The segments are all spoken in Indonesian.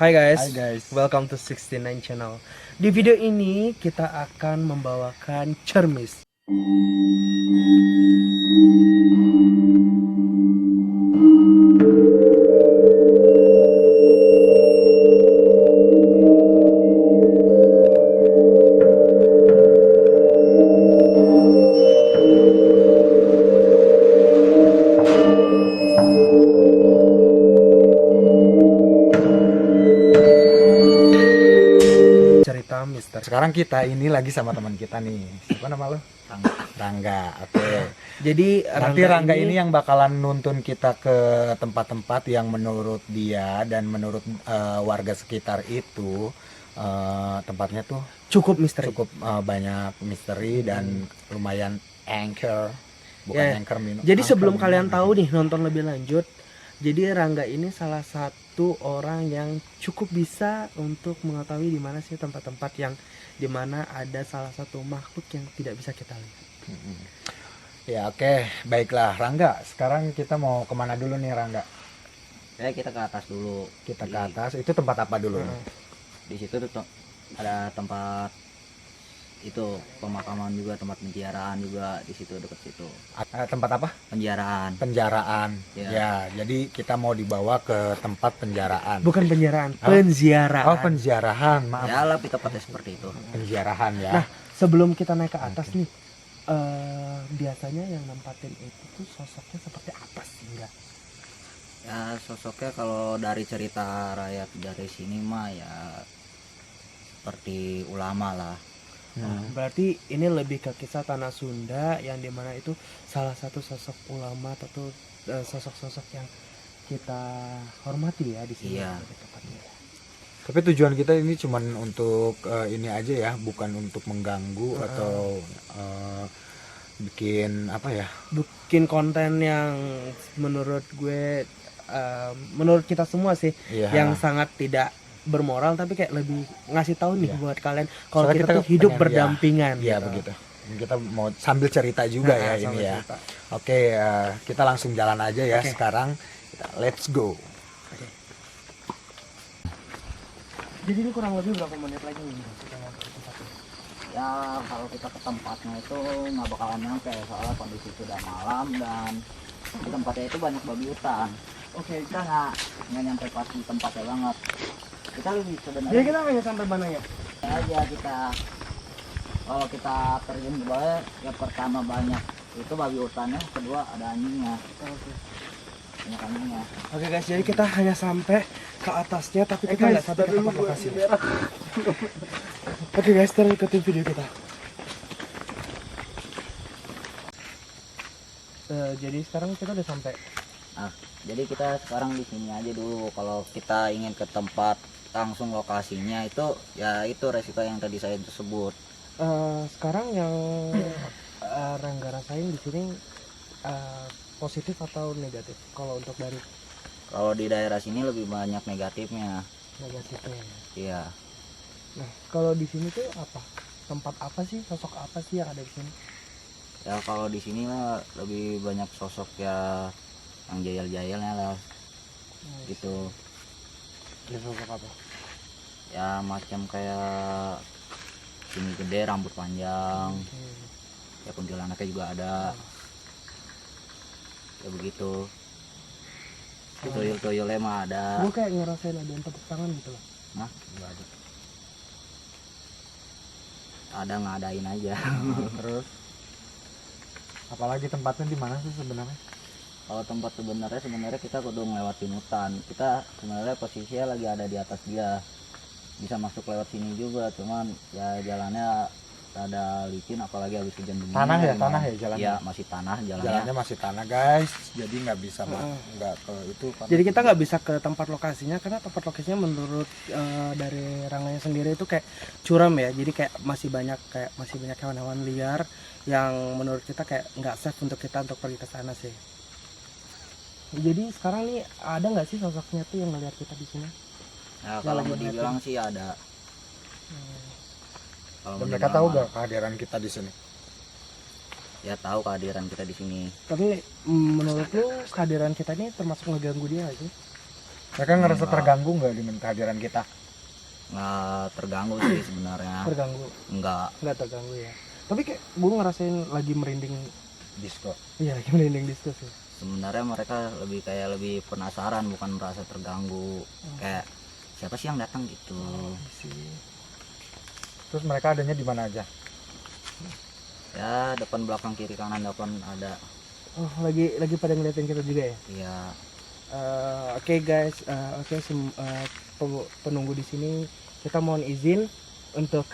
Hai Hai guys, guys. welcome to 69 channel. Di video ini kita akan membawakan cermis. Cerita Mister. Sekarang kita ini lagi sama teman kita nih. Siapa nama lo? Rangga. Oke. Jadi Nanti Rangga ini yang bakalan nuntun kita ke tempat-tempat yang menurut dia dan menurut warga sekitar itu tempatnya tuh cukup misteri. cukup banyak misteri dan lumayan angker. Bukan angker minum. Jadi sebelum angker kalian minum. tahu nih nonton lebih lanjut, jadi Rangga ini salah satu orang yang cukup bisa untuk mengetahui di mana sih tempat-tempat yang dimana ada salah satu makhluk yang tidak bisa kita lihat. Ya oke, baiklah Rangga. Sekarang kita mau kemana dulu nih Rangga? Kita ke atas dulu. Kita ke atas. Itu tempat apa dulu? Di situ tuh ada tempat itu pemakaman juga, tempat penjaraan juga di situ, dekat situ. Tempat apa? Penjaraan. Penjaraan. Ya. Ya, jadi kita mau dibawa ke tempat penjaraan. Bukan penjaraan, Oh. penziarahan. Oh, penjarahan. Maaf. Ya lebih tepatnya seperti itu. Penjarahan ya. Nah, sebelum kita naik ke atas nih, biasanya yang nempatin itu tuh sosoknya seperti apa sih enggak? Ya sosoknya kalau dari cerita rakyat dari sini mah ya seperti ulama lah. Nah, berarti ini lebih ke kisah tanah Sunda yang dimana itu salah satu sosok ulama atau sosok-sosok yang kita hormati ya di sini. Iya. lebih tepatnya. Tapi tujuan kita ini cuman untuk ini aja ya, bukan untuk mengganggu atau bikin apa ya? Bikin konten yang menurut gue, menurut kita semua sih, Iya. yang sangat tidak bermoral, tapi kayak lebih ngasih tahu nih Iya. buat kalian kalau Soalnya kita kita tuh hidup pengen, berdampingan. Iya gitu. begitu. Kita mau sambil cerita juga ya ini sambil ya. cerita. Oke, kita langsung jalan aja ya Oke. sekarang. Let's go. Jadi ini kurang lebih berapa menit lagi nih? Kita nyampe ke tempat ini? Ya kalau kita ke tempatnya itu nggak bakalan nyampe, soalnya kondisi sudah malam dan di tempatnya itu banyak babi hutan. Oke, Kita nggak nyampe pas di tempatnya banget. Kita lebih jadi sebenarnya kita hanya sampai mana ya? aja kita kalau kita terjun ke bawah ya pertama banyak itu babi hutannya, kedua ada anjingnya, banyak anjingnya. Oke guys, jadi kita hanya sampai ke atasnya tapi kita nggak sampai ke tempat lokasi. Oke guys, terus ikutin video kita. Jadi sekarang kita udah sampai. Nah, jadi kita sekarang di sini aja dulu. Kalau kita ingin ke tempat langsung lokasinya itu ya itu resiko yang tadi saya sebut. Sekarang yang Rangga rasain di sini positif atau negatif? Kalau untuk dari Kalau di daerah sini lebih banyak negatifnya. negatifnya ya. Iya. Nah, kalau di sini tuh apa? Tempat apa sih? Sosok apa sih yang ada di sini? Ya kalau di sini mah lebih banyak sosok ya yang jahil-jahilnya lah gitu. Ya, sosok apa? Ya macam kayak tinggi gede, rambut panjang. Ya kuntilanaknya juga ada. Ya begitu. Tuyul-tuyulnya mah ada. Gue kayak ngerasain ada yang tepuk tangan gitu loh. Nah, Nggak ada. ada ngadain aja. Terus apalagi tempatnya di mana sih sebenarnya? Kalau tempat sebenarnya kita kudu ngelewatin hutan. Kita sebenarnya posisinya lagi ada di atas dia. Bisa masuk lewat sini juga, cuman ya jalannya ada licin, apalagi habis hujan begini. Tanah ya, tanah ya jalannya. Iya, masih tanah jalannya. Jalannya masih tanah guys, jadi nggak bisa nggak ke itu. Jadi kita nggak bisa ke tempat lokasinya karena tempat lokasinya menurut dari Rangganya sendiri itu kayak curam ya. Jadi kayak masih banyak hewan-hewan liar yang menurut kita kayak nggak safe untuk kita untuk pergi ke sana sih. Jadi sekarang nih ada nggak sih sosoknya tuh yang ngeliat kita di sini? Nah, kalau lagi mau dibilang sih ada. Kalau Dan mau mereka dibilang tahu mah, nggak kehadiran kita di sini? Ya tahu kehadiran kita di sini. Tapi menurut lu kehadiran kita ini termasuk ngeganggu dia nggak sih? Mereka ngerasa terganggu nggak dengan kehadiran kita? Nggak terganggu sih sebenarnya. Terganggu? Nggak Terganggu ya. Tapi kayak gue ngerasain lagi merinding. Disco. Iya, lagi merinding diskusi. sebenarnya mereka lebih penasaran, bukan merasa terganggu. Kayak siapa sih yang datang gitu. Terus mereka adanya di mana aja? Ya depan belakang kiri kanan depan ada. Oh, lagi pada ngeliatin kita juga ya. Iya. Oke guys, penunggu di sini kita mohon izin untuk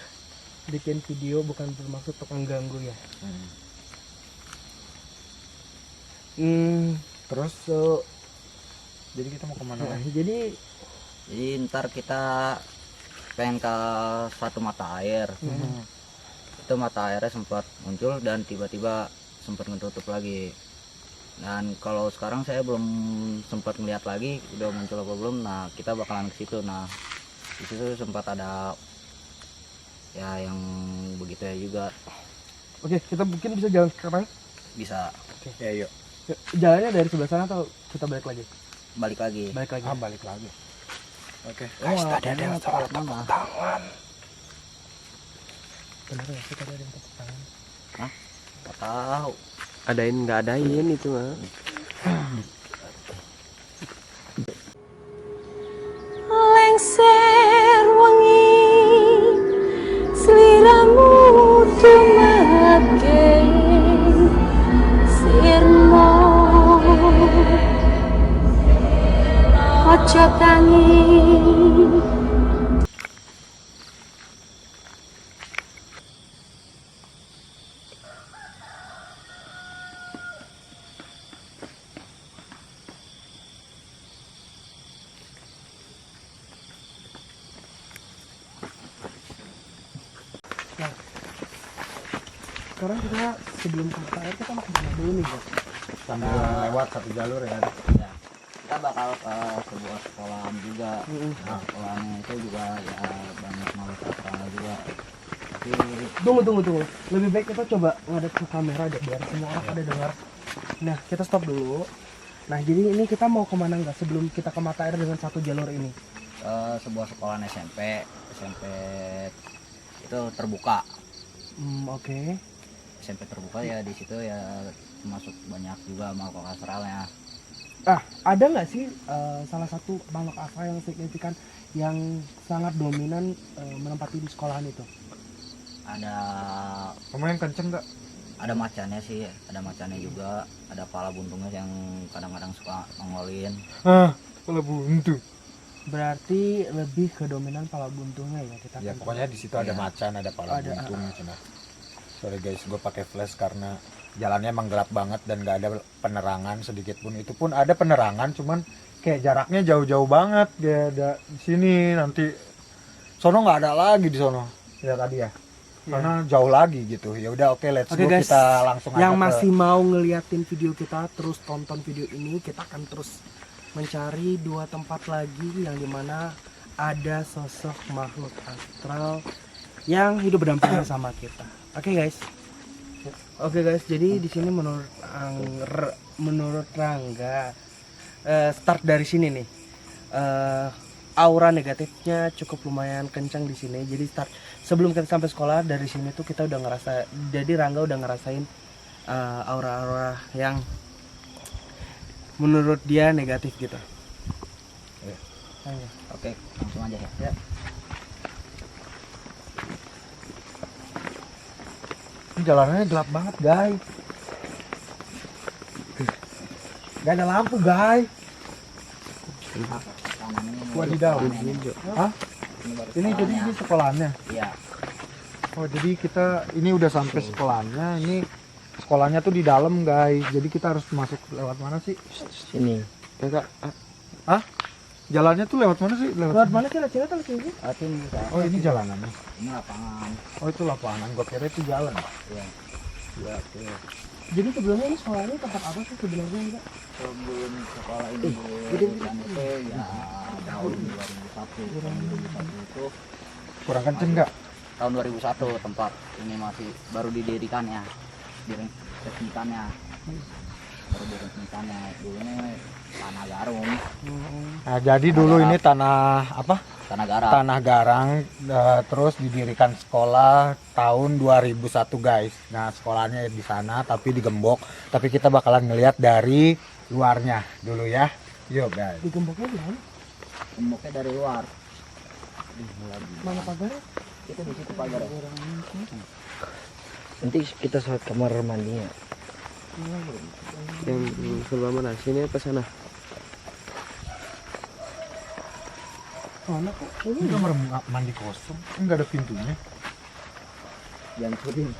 bikin video, bukan bermaksud untuk mengganggu ya. Terus So, jadi kita mau kemana lagi? jadi Ntar kita pengen ke satu mata air. Itu mata airnya sempat muncul dan tiba-tiba sempat ngetutup lagi. Dan kalau sekarang saya belum sempat ngeliat lagi udah muncul apa belum. Nah kita bakalan ke situ. Nah di situ sempat ada ya yang begitu ya juga. oke, kita mungkin bisa jalan sekarang. Bisa Ya yuk. Jalannya dari sebelah sana atau kita balik lagi? balik lagi. Balik lagi. Balik lagi. Oke. Guys, tadi ada yang suara tepuk tangan. Bener ya sih tadi ada yang tepuk tangan? Nggak tahu. Adain nggak adain itu mah. Lengser wengi sliramu tumake sirmo ojo tangi. Sekarang kita sebelum ke mata air kita mau kemana dulu nih guys? Sambil lewat satu jalur ya. Ya, kita bakal ke sebuah sekolahan juga. Nah, sekolahnya itu juga ya banyak malapetaka juga. Tapi Tunggu. Lebih baik kita coba ngadep ke kamera deh biar semua orang pada dengar. Nah, kita stop dulu. Nah, jadi ini kita mau kemana nggak sebelum kita ke mata air dengan satu jalur ini? sebuah sekolahan SMP itu terbuka. Oke. SMP terbuka ya, di situ ya termasuk banyak juga makhluk astralnya. Ada nggak sih salah satu makhluk astral yang signifikan yang sangat dominan menempati di sekolahan itu? Ada Lumayan kenceng nggak? macannya sih, ada macannya juga, ada pala buntungnya yang kadang-kadang suka nongolin. Kalau buntu. Berarti lebih ke dominan pala buntungnya ya kita. Ya kan pokoknya di situ ada Iya. macan, ada pala Ada, buntung cina. Sorry guys, gue pakai flash karena jalannya emang gelap banget dan nggak ada penerangan sedikit pun. Itu pun ada penerangan, cuman kayak jaraknya jauh-jauh banget. Dia ada di sini, nanti sono nggak ada lagi di sono. Ya tadi ya. Karena jauh lagi gitu. Ya udah oke, let's Oke, go, guys. kita langsung Yang aja masih mau ngeliatin video kita, terus tonton video ini. Kita akan terus mencari dua tempat lagi yang dimana ada sosok makhluk astral yang hidup berdampingan sama kita. Oke guys. Jadi di sini menurut Rangga, start dari sini nih. Aura negatifnya cukup lumayan kencang di sini. Jadi start sebelum kita sampai sekolah dari sini tuh kita udah ngerasa. Jadi Rangga udah ngerasain aura-aura yang menurut dia negatif gitu. Iya. Ayo. Oke, langsung aja ya. jalanannya gelap banget guys. Gak ada lampu guys. Kanan ini Wadidaw. Hah? Ini jadi ini sekolahannya. Iya. Oh jadi kita ini udah sampai sekolahnya. Ini sekolahnya tuh di dalam guys. Jadi kita harus masuk lewat mana sih? Sini. Enggak. Hah? Jalannya tuh lewat mana sih? Lewat mana sih Cina tuh sini? Ini bisa. Oh ini jalanannya. Ini lapangan. Oh itu lapangan. Gua kira itu jalan. Iya. Ya oke. Jadi sebelumnya ini sekolah ini tempat apa sih sebenarnya enggak? Sebelum sekolah ini didirikan itu ya tahun 2001. Tahun 2001 itu Kurang kenceng nggak? tahun 2001 tempat ini masih baru didirikannya. Resmikannya. Baru diresmikannya. Dulu ini tanah garung, Nah, jadi dulu ini tanah apa? tanah garang. Tanah Garang, terus didirikan sekolah tahun 2001 guys. Nah sekolahnya di sana tapi digembok, tapi kita bakalan ngelihat dari luarnya dulu ya. Yuk guys. Digemboknya di mana? Gemboknya dari luar. Mana pagarnya? Itu di situ pagar. Nanti kita sholat kamar mandinya. Yang sebelah mana? Sini apa sana? Mana kok? Ini kamar mandi kosong, nggak ada pintunya. Yang kuning.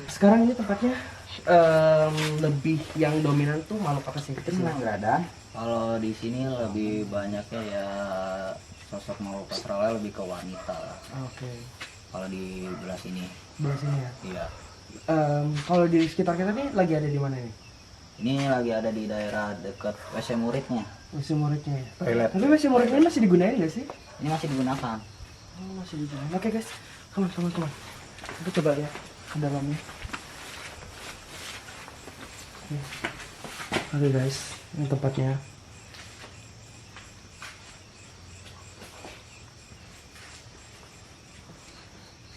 Sekarang ini tempatnya lebih yang dominan tuh makhluk apa sih? Itu senang geradan. Kalau di sini lebih banyaknya ya sosok makhluk astralnya lebih ke wanita lah. Oke. Kalau di belah sini, Belah sini ya. iya. Kalau di sekitar kita nih lagi ada di mana nih? Ini lagi ada di daerah dekat WC muridnya. WC muridnya ya. Toilet. Tapi WC muridnya masih digunain nggak sih? Ini masih digunakan. Oh, masih digunain. Oke guys, come on. Kita coba lihat ke dalamnya. Oke guys, ini tempatnya.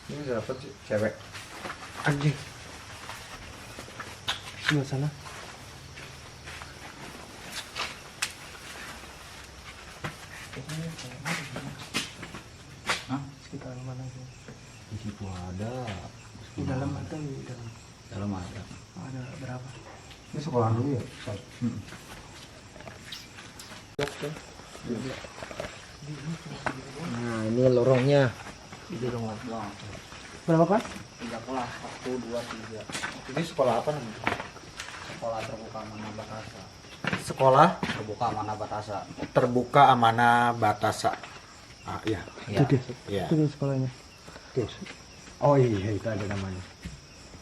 Ini siapa sih? Cewek. Anjing. Sebelah sana. Hah? Sekitar mana sih? Di situ ada. Di dalam atau di dalam? Dalam ada. Ada berapa? Ini sekolah dulu ya? Nah, ini lorongnya. Itu rumah doang. Berapa pas? 3 kelas, 1, 2, 3. Ini sekolah apa namanya? Sekolah terbuka mana batasa. Sekolah Terbuka mana batasa. terbuka amanah batasa. Ah iya. Iya. Iya. Itu di sekolahnya. Tuh. Oh iya itu ada namanya.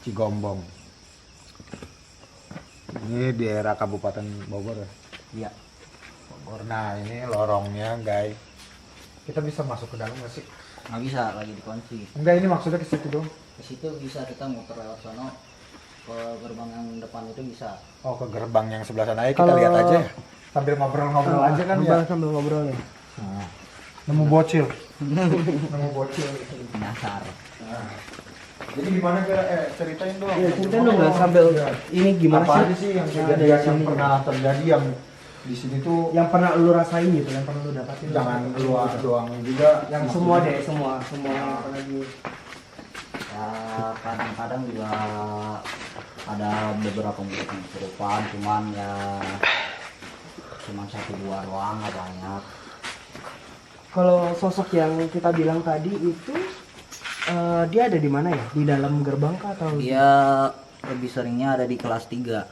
Cigombong. Ini di daerah Kabupaten Bogor ya. Iya. Bogor. Nah ini lorongnya guys. Kita bisa masuk ke dalam nggak sih? Nggak bisa, lagi dikunci. Enggak, ini maksudnya ke situ dong. Ke situ bisa kita muter lewat sono. Ke gerbang yang depan itu bisa. Oh ke gerbang yang sebelah sana. Ayo kita Kalau- lihat aja. Sambil ngobrol-ngobrol aja kan ya. Sambil ngobrol ya. Nah, nemu bocil. Nemu bocil. Nyasar. Nah, jadi gimana ceritain dong. Iya, ceritain dong nggak sambil ini gimana apa sih? aja sih yang Yang ada kejadian di yang sini? pernah terjadi yang di sini tuh Yang pernah lu rasain gitu, yang pernah lu dapatin. jangan luar doang juga Yang semua deh, semua yang pernah di. Ya kadang-kadang juga ada beberapa murid yang kesurupan, cuman ya cuman 1-2 doang, nggak banyak. Kalau sosok yang kita bilang tadi itu dia ada di mana ya? Di dalam gerbang kah atau? Dia lebih seringnya ada di kelas 3.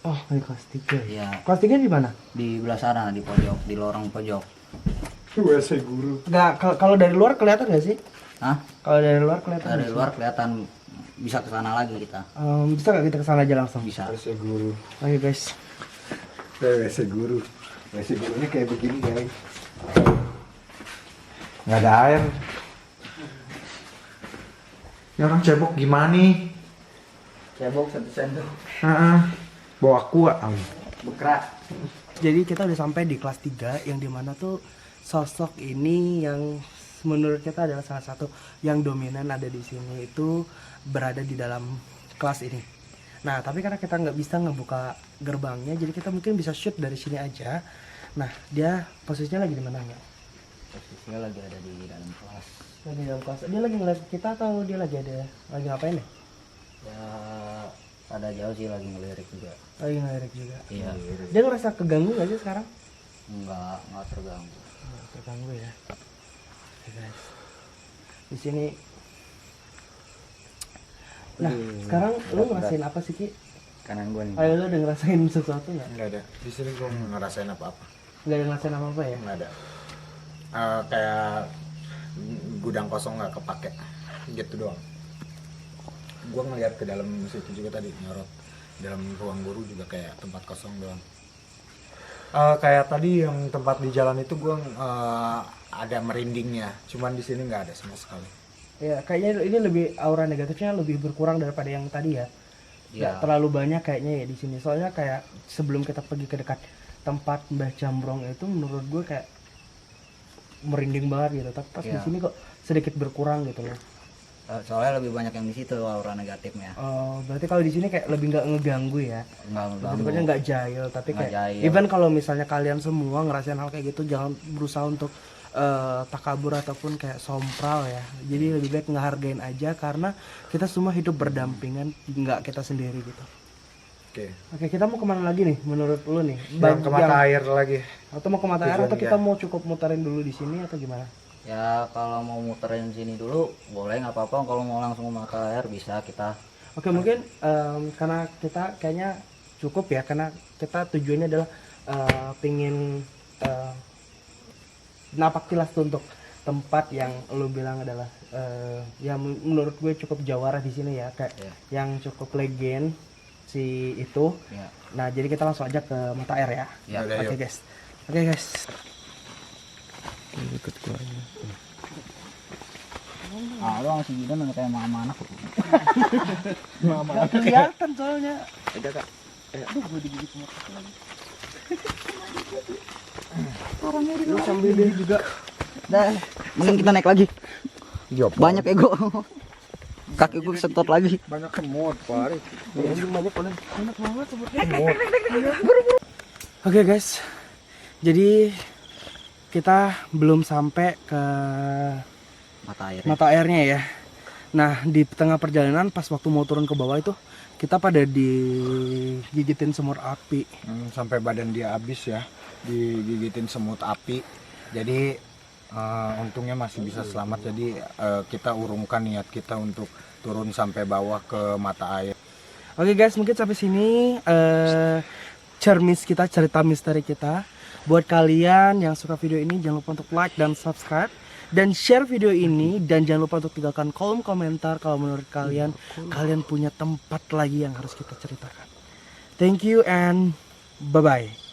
Oh, di kelas 3. Ya, Kelas 3 di mana? di belah sana, di pojok, di lorong pojok. WC guru. Enggak, kalau dari luar kelihatan nggak sih? Hah? Kalau dari luar kelihatan. Dari nggak sih? luar kelihatan, bisa ke sana lagi kita. Bisa nggak kita kesana aja langsung? Bisa. WC guru. Oke guys. WC guru. WC gurunya kayak begini guys. Nggak ada air. Ya orang cebok gimana nih? Cebok 1 sendok. Bawa kuat. Bekrak. Jadi kita udah sampai di kelas 3 yang dimana tuh sosok ini yang menurut kita adalah salah satu yang dominan ada di sini itu berada di dalam kelas ini. Nah tapi karena kita nggak bisa ngebuka gerbangnya, jadi kita mungkin bisa shoot dari sini aja. Nah dia posisinya lagi di mana nggak? Posisinya lagi ada di dalam kelas. Lagi di dalam kelas. Dia lagi ngeliat kita atau dia lagi ngapain ya? Ya ada jauh sih, lagi ngelirik juga. Lagi ngelirik juga. Iya. Dia ngerasa keganggu nggak sih sekarang? Enggak terganggu. Nggak terganggu ya. Oke guys. Di sini. Nah sekarang lu ngerasain apa sih Ki? Kanan gua nih. Ayo lu udah ngerasain sesuatu nggak? Nggak ada. Di sini gue ngerasain apa-apa. Nggak ada ngerasain apa-apa ya? Nggak ada. Kayak gudang kosong nggak kepake. Gitu doang. Gue ngeliat ke dalam situ juga tadi nyorot. Dalam ruang guru juga kayak tempat kosong doang. Kayak tadi yang tempat di jalan itu gue ada merindingnya. Cuman di sini nggak ada sama sekali. Ya kayaknya ini lebih aura negatifnya lebih berkurang daripada yang tadi ya. Nggak Iya. terlalu banyak kayaknya ya di sini. Soalnya kayak sebelum kita pergi ke dekat tempat Mbah Jambrong itu menurut gue kayak merinding banget gitu, tapi pas di Iya. sini kok sedikit berkurang gitu loh. Soalnya lebih banyak yang di situ aura negatifnya. Berarti kalau di sini kayak lebih nggak ngeganggu ya, Enggak bentuknya nggak jahil, tapi Nggak kayak jahil. even kalau misalnya kalian semua ngerasain hal kayak gitu, jangan berusaha untuk takabur ataupun kayak sompral ya. Jadi lebih baik ngehargain aja, karena kita semua hidup berdampingan, nggak kita sendiri gitu. Oke, kita mau kemana lagi nih menurut lu nih? Yang ke mata air lagi. Atau mau ke mata air, atau Tujuan kita mau cukup muterin dulu di sini atau gimana? Ya kalau mau muterin sini dulu boleh, nggak apa-apa. Kalau mau langsung ke mata air bisa kita. Oke, mungkin karena kita kayaknya cukup ya, karena kita tujuannya adalah pingin napak tilas tuh untuk tempat yang lu bilang adalah yang menurut gue cukup jawara di sini ya, kayak Iya. yang cukup legend si itu. Ya. Nah, jadi kita langsung aja ke mata air ya. Ya, udah, Oke yuk. guys. Oke guys. Ikut gua aja. Ah, lu masih gila kayak mama anak. Kelihatan soalnya. Lu sambil dia juga. Dah, mending kita naik lagi. Banyak ego. Kaki gue kesentot lagi. Banyak semut, Pak. Enak banget sebutnya. Oke guys, jadi kita belum sampai ke Mata air. mata airnya ya. Nah, di tengah perjalanan pas waktu mau turun ke bawah itu kita pada digigitin semut api. Sampai badan dia habis ya, digigitin semut api. Jadi untungnya masih bisa selamat. Jadi kita urungkan niat kita untuk turun sampai bawah ke mata air. Oke guys, mungkin sampai sini cermis kita, cerita misteri kita. Buat kalian yang suka video ini, jangan lupa untuk like dan subscribe dan share video ini, dan jangan lupa untuk tinggalkan kolom komentar kalau menurut kalian kalian punya tempat lagi yang harus kita ceritakan. Thank you and bye bye.